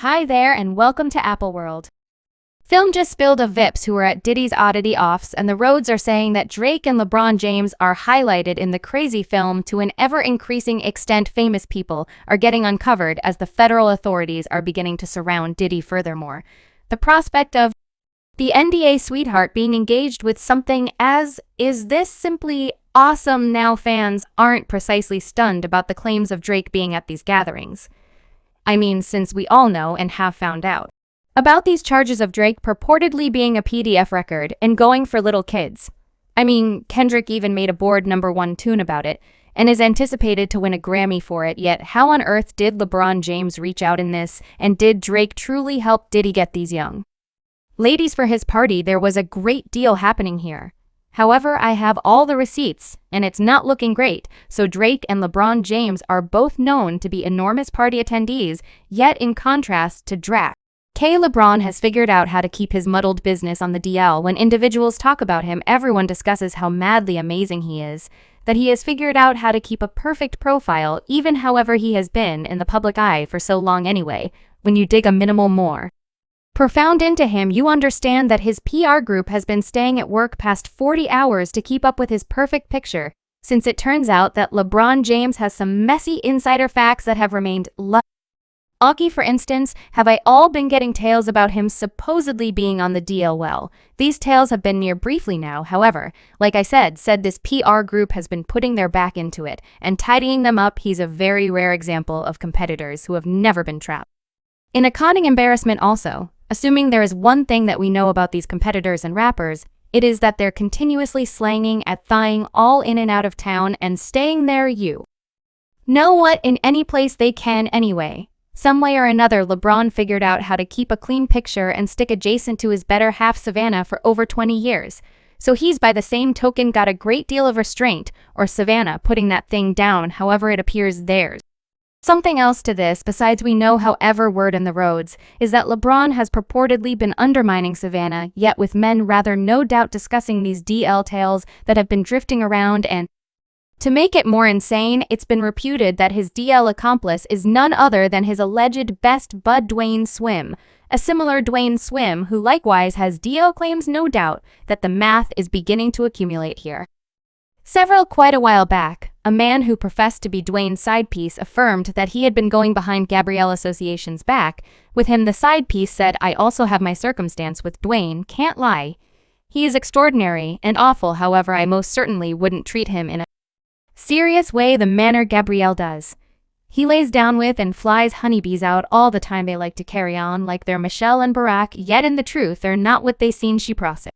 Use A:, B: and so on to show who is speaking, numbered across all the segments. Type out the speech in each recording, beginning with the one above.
A: Hi there and welcome to Apple World. Film just spilled of VIPs who were at Diddy's oddity offs, and the roads are saying that Drake and LeBron James are highlighted in the crazy film to an ever-increasing extent. Famous people are getting uncovered as the federal authorities are beginning to surround Diddy furthermore. The prospect of the NDA sweetheart being engaged with something as is this simply awesome. Now fans aren't precisely stunned about the claims of Drake being at these gatherings. I mean, since we all know and have found out about these charges of Drake purportedly being a PDF record and going for little kids. I mean, Kendrick even made a board #1 tune about it and is anticipated to win a Grammy for it. Yet how on earth did LeBron James reach out in this, and did Drake truly help Diddy get these young ladies for his party? There was a great deal happening here. However, I have all the receipts, and it's not looking great. So Drake and LeBron James are both known to be enormous party attendees, yet in contrast to Drake, LeBron has figured out how to keep his muddled business on the DL. When individuals talk about him, everyone discusses how madly amazing he is, that he has figured out how to keep a perfect profile, even however he has been in the public eye for so long anyway. When you dig a minimal more profound into him, you understand that his PR group has been staying at work past 40 hours to keep up with his perfect picture, since it turns out that LeBron James has some messy insider facts that have remained lucky. For instance, have I all been getting tales about him supposedly being on the DL? Well, these tales have been near briefly now. However, like I said this PR group has been putting their back into it and tidying them up. He's a very rare example of competitors who have never been trapped in a conning embarrassment. Also, assuming there is one thing that we know about these competitors and rappers, it is that they're continuously slanging at thawing all in and out of town and staying there. You know what? In any place they can anyway. Some way or another, LeBron figured out how to keep a clean picture and stick adjacent to his better half Savannah for over 20 years. So he's by the same token got a great deal of restraint, or Savannah putting that thing down. However, it appears there's something else to this besides we know. However, word in the roads is that LeBron has purportedly been undermining Savannah, yet with men rather no doubt discussing these DL tales that have been drifting around. And to make it more insane, it's been reputed that his DL accomplice is none other than his alleged best bud Dwayne Swim, a similar Dwayne Swim who likewise has DL claims. No doubt that the math is beginning to accumulate here. Quite a while back, a man who professed to be Dwayne's side piece affirmed that he had been going behind Gabrielle Association's back with him. The side piece said, "I also have my circumstance with Dwayne, can't lie. He is extraordinary and awful, however I most certainly wouldn't treat him in a serious way the manner Gabrielle does. He lays down with and flies honeybees out all the time. They like to carry on like they're Michelle and Barack, yet in the truth they're not what they seem." She processed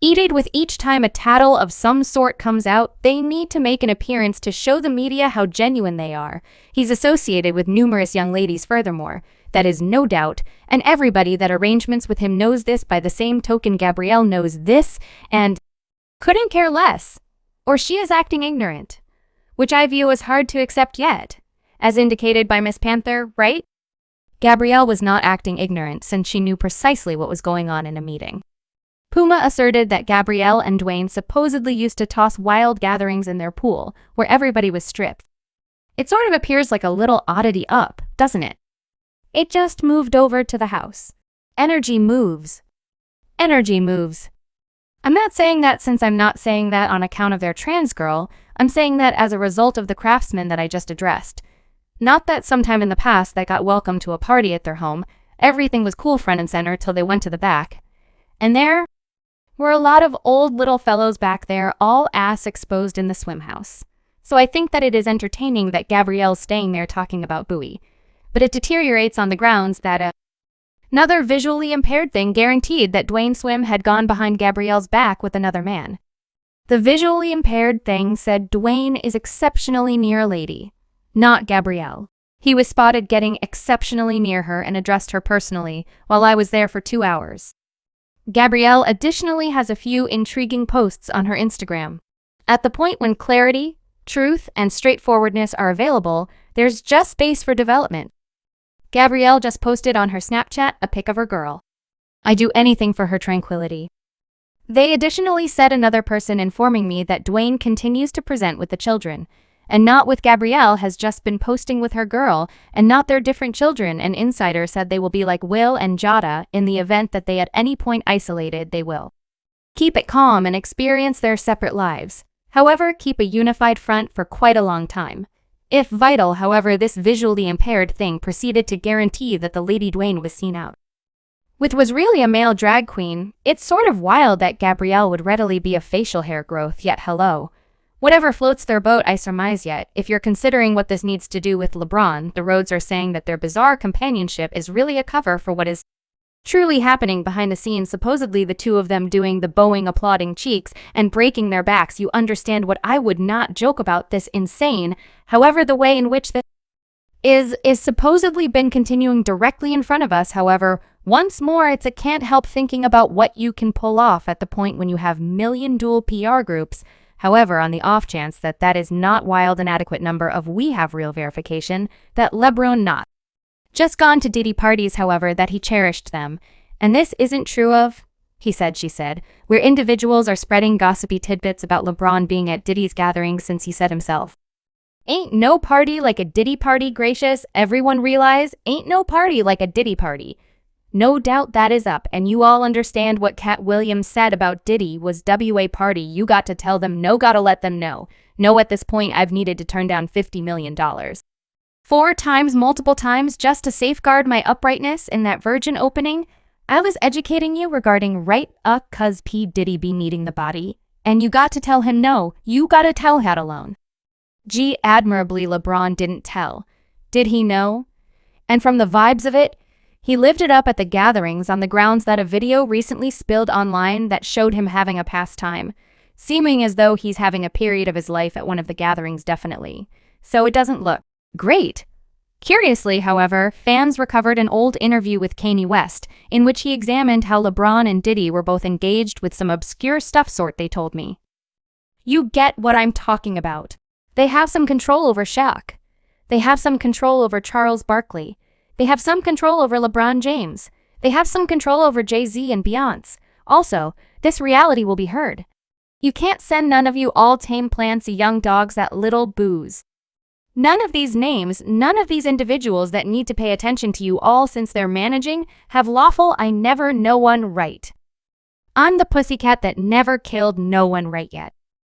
A: Eated with each time a tattle of some sort comes out, they need to make an appearance to show the media how genuine they are. He's associated with numerous young ladies furthermore, that is no doubt, and everybody that arrangements with him knows this. By the same token, Gabrielle knows this and couldn't care less. Or she is acting ignorant, which I view as hard to accept yet, as indicated by Miss Panther, right? Gabrielle was not acting ignorant since she knew precisely what was going on in a meeting. Puma asserted that Gabrielle and Dwayne supposedly used to toss wild gatherings in their pool, where everybody was stripped. It sort of appears like a little oddity up, doesn't it? It just moved over to the house. Energy moves. Energy moves. I'm not saying that since I'm not saying that on account of their trans girl, I'm saying that as a result of the craftsmen that I just addressed. Not that sometime in the past they got welcomed to a party at their home, everything was cool front and center till they went to the back. And there were a lot of old little fellows back there, all ass exposed in the swim house. So I think that it is entertaining that Gabrielle's staying there talking about Bowie. But it deteriorates on the grounds that another visually impaired thing guaranteed that Dwayne Swim had gone behind Gabrielle's back with another man. The visually impaired thing said Dwayne is exceptionally near a lady, not Gabrielle. He was spotted getting exceptionally near her and addressed her personally while I was there for 2 hours. Gabrielle additionally has a few intriguing posts on her Instagram. At the point when clarity, truth, and straightforwardness are available, there's just space for development. Gabrielle just posted on her Snapchat a pic of her girl. I do anything for her tranquility. They additionally said another person informing me that Dwayne continues to present with the children, and not with Gabrielle has just been posting with her girl, and not their different children. An insider said they will be like Will and Jada in the event that they at any point isolated, they will keep it calm and experience their separate lives. However, keep a unified front for quite a long time. If vital, however, this visually impaired thing proceeded to guarantee that the Lady Dwayne was seen out with was really a male drag queen. It's sort of wild that Gabrielle would readily be a facial hair growth, yet hello. Whatever floats their boat, I surmise. Yet, if you're considering what this needs to do with LeBron, the roads are saying that their bizarre companionship is really a cover for what is truly happening behind the scenes, supposedly the two of them doing the bowing, applauding cheeks, and breaking their backs. You understand what I would not joke about this insane. However, the way in which this is supposedly been continuing directly in front of us. However, once more, it's a can't help thinking about what you can pull off at the point when you have million dual PR groups. However, on the off chance that that is not wild and adequate number of we have real verification that LeBron not just gone to Diddy parties, however, that he cherished them. And this isn't true of, he said, she said, where individuals are spreading gossipy tidbits about LeBron being at Diddy's gatherings, since he said himself, "Ain't no party like a Diddy party, gracious. Everyone realize, ain't no party like a Diddy party." No doubt that is up, and you all understand what Cat Williams said about Diddy was WA party. You got to tell them no, gotta let them know. No, at this point I've needed to turn down $50 million. 4 times, multiple times, just to safeguard my uprightness in that Virgin opening. I was educating you regarding cuz P. Diddy be needing the body, and you got to tell him no, you gotta tell him alone. Gee, admirably LeBron didn't tell. Did he know? And from the vibes of it, he lived it up at the gatherings on the grounds that a video recently spilled online that showed him having a pastime, seeming as though he's having a period of his life at one of the gatherings, definitely. So it doesn't look great. Curiously, however, fans recovered an old interview with Kanye West, in which he examined how LeBron and Diddy were both engaged with some obscure stuff sort. They told me, "You get what I'm talking about. They have some control over Shaq. They have some control over Charles Barkley. They have some control over LeBron James. They have some control over Jay-Z and Beyonce. Also, this reality will be heard. You can't send none of you all tame plants, young dogs, that little booze. None of these names, none of these individuals that need to pay attention to you all since they're managing, have lawful I never no one right. I'm the pussycat that never killed no one right yet.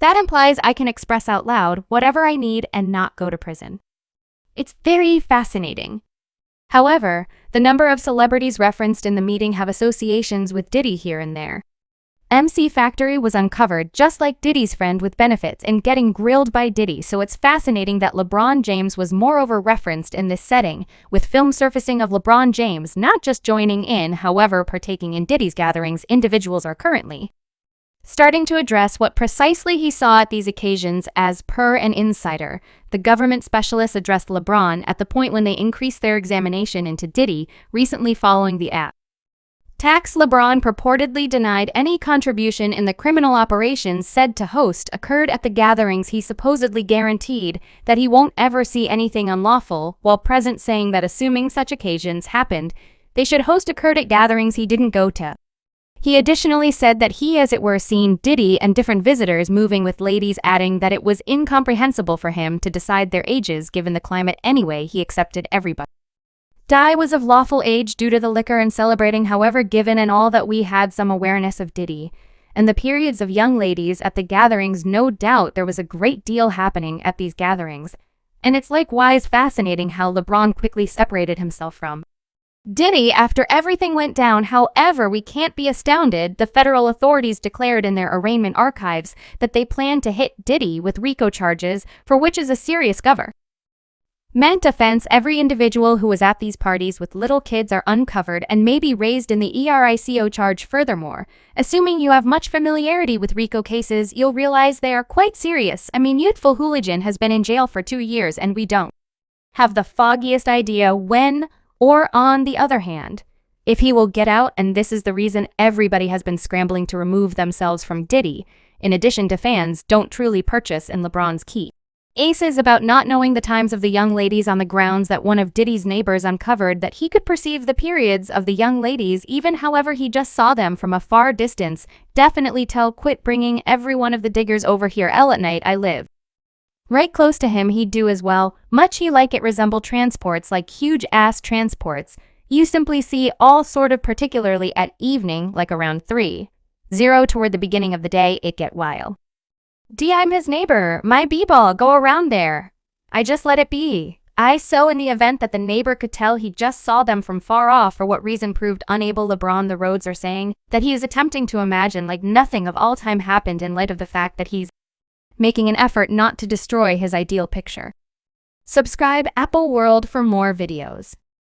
A: That implies I can express out loud whatever I need and not go to prison." It's very fascinating. However, the number of celebrities referenced in the meeting have associations with Diddy here and there. MC Factory was uncovered, just like Diddy's friend with benefits, and getting grilled by Diddy, so it's fascinating that LeBron James was moreover referenced in this setting, with film surfacing of LeBron James not just joining in, however partaking in Diddy's gatherings. Individuals are currently starting to address what precisely he saw at these occasions. As per an insider, the government specialists addressed LeBron at the point when they increased their examination into Diddy recently following the attacks. LeBron purportedly denied any contribution in the criminal operations said to host occurred at the gatherings. He supposedly guaranteed that he won't ever see anything unlawful while present, saying that assuming such occasions happened, they should host occurred at gatherings he didn't go to. He additionally said that he, as it were, seen Diddy and different visitors moving with ladies, adding that it was incomprehensible for him to decide their ages given the climate. Anyway, he accepted everybody Di was of lawful age due to the liquor and celebrating. However, given and all that we had some awareness of Diddy and the periods of young ladies at the gatherings, no doubt there was a great deal happening at these gatherings. And it's likewise fascinating how LeBron quickly separated himself from Diddy after everything went down. However, we can't be astounded. The federal authorities declared in their arraignment archives that they plan to hit Diddy with RICO charges, for which is a serious government offense. Every individual who was at these parties with little kids are uncovered and may be raised in the ERICO charge. Furthermore, assuming you have much familiarity with RICO cases, you'll realize they are quite serious. I mean, youthful hooligan has been in jail for 2 years and we don't have the foggiest idea when or, on the other hand, if he will get out. And this is the reason everybody has been scrambling to remove themselves from Diddy, in addition to fans don't truly purchase in LeBron's key aces about not knowing the times of the young ladies on the grounds that one of Diddy's neighbors uncovered that he could perceive the periods of the young ladies even however he just saw them from a far distance. Definitely tell quit bringing every one of the diggers over here. L at night I live Right close to him he'd do as well, much he like it resemble transports like huge-ass transports. You simply see all sort of particularly at evening, like around 3:00 toward the beginning of the day, it get wild. I'm his neighbor, my b-ball, go around there. I just let it be. So in the event that the neighbor could tell he just saw them from far off, for what reason proved unable, LeBron the roads are saying that he is attempting to imagine like nothing of all time happened in light of the fact that he's making an effort not to destroy his ideal picture. Subscribe Apple World for more videos.